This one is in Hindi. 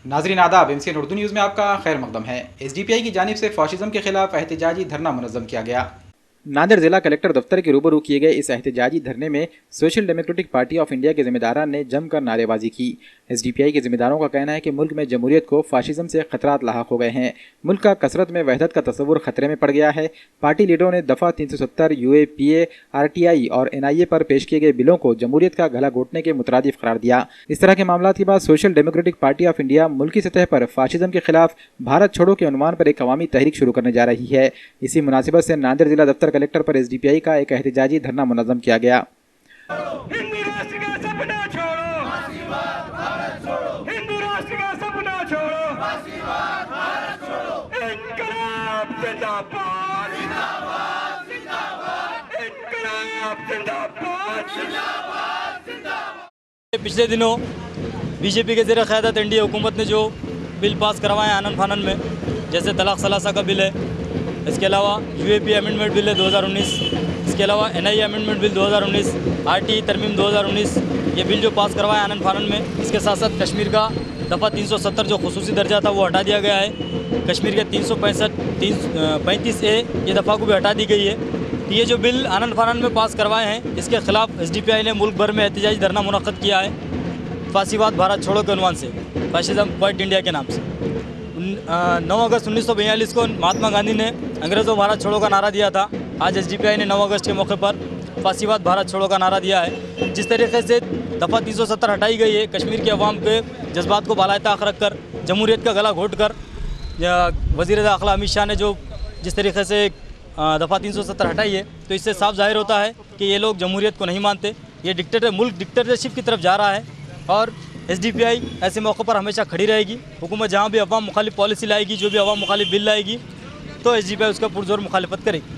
नाजरीन आदाब, MCN उर्दू न्यूज़ में आपका खैर मकदम है। SDPI की जानिब से फाशिज्म के खिलाफ एहतजाजी धरना मुनज़्ज़म किया गया। नांदेड़ जिला कलेक्टर दफ्तर के रूबरू किए गए इस एहतजाजी धरने में social democratic party of India के जिम्मेदारान ने जमकर नारेबाजी की। SDPI के जिम्मेदारों का कहना है कि मुल्क में जमहूरियत को फाशिज्म से खतरात लाहक हो गए हैं। मुल्क का कसरत में वहदत का तस्वुर खतरे में पड़ गया है। पार्टी लीडरों ने दफ़ा 370 UAPA RTI और NIA पर पेश किए गए बिलों को जमहूरियत का गला घोटने के मुतरादिफ करार दिया। इस तरह के मामला के बाद social democratic party of India मुल्की सतह पर फाशिज्म के खिलाफ भारत छोड़ो के उन्वान पर एक अवामी तहरीक शुरू करने जा रही है। इसी मुनासिबत से नांदेड़ जिला दफ्तर कलेक्टर पर SDPI का एक एहतजाजी धरना मुनज़्ज़म किया गया। हिंदू राष्ट्र का सपना छोड़ो, हिंदू राष्ट्र का सपना छोड़ो, इनकलाब जिंदाबाद, इनकलाब जिंदाबाद। पिछले दिनों बीजेपी के ज़ेर क़यादत NDA हुकूमत ने जो बिल पास करवाए आनन फानन में, जैसे तलाक सलासा का बिल है, इसके अलावा UAPA अमेंडमेंट बिल है 2019, इसके अलावा NIA अमेंडमेंट बिल 2019, RTI तरमीम 2019, ये बिल जो पास करवाए आनन फानन में। इसके साथ साथ कश्मीर का दफ़ा 370 जो खुसूसी दर्जा था वो हटा दिया गया है। कश्मीर के 335A ये दफ़ा को भी हटा दी गई है। तो ये जो बिल आनन फानन में पास करवाए हैं, इसके खिलाफ SDPI ने मुल्क भर में एहतजाजी धरना मुनक़्क़द किया है। फासीवाद भारत छोड़ो के उन्वान से, फाशिज़म क्वाइट इंडिया के नाम से। 9 अगस्त 1942 को महात्मा गांधी ने अंग्रेज़ों भारत छोड़ो का नारा दिया था। आज SDPI ने 9 अगस्त के मौके पर फासीवाद भारत छोड़ो का नारा दिया है। जिस तरीके से दफ़ा 370 हटाई गई है, कश्मीर के अवाम के जज्बात को बालाए ताक रख कर, जमहूरियत का गला घोट कर, वज़ीर दाखिला अमित शाह ने जो जिस तरीके से दफ़ा 370 हटाई है, तो इससे साफ जाहिर होता है कि ये लोग जमहूरियत को नहीं मानते। ये मुल्क डिक्टेटरशिप की तरफ जा रहा है और SDPI ऐसे मौक़ों पर हमेशा खड़ी रहेगी। हुकूमत जहाँ भी अवाम मुखालिफ पॉलिसी लाएगी, जो भी अवाम मुखालिफ बिल लाएगी, तो SDPI उसका पुरजोर मुखालिफत करेगी।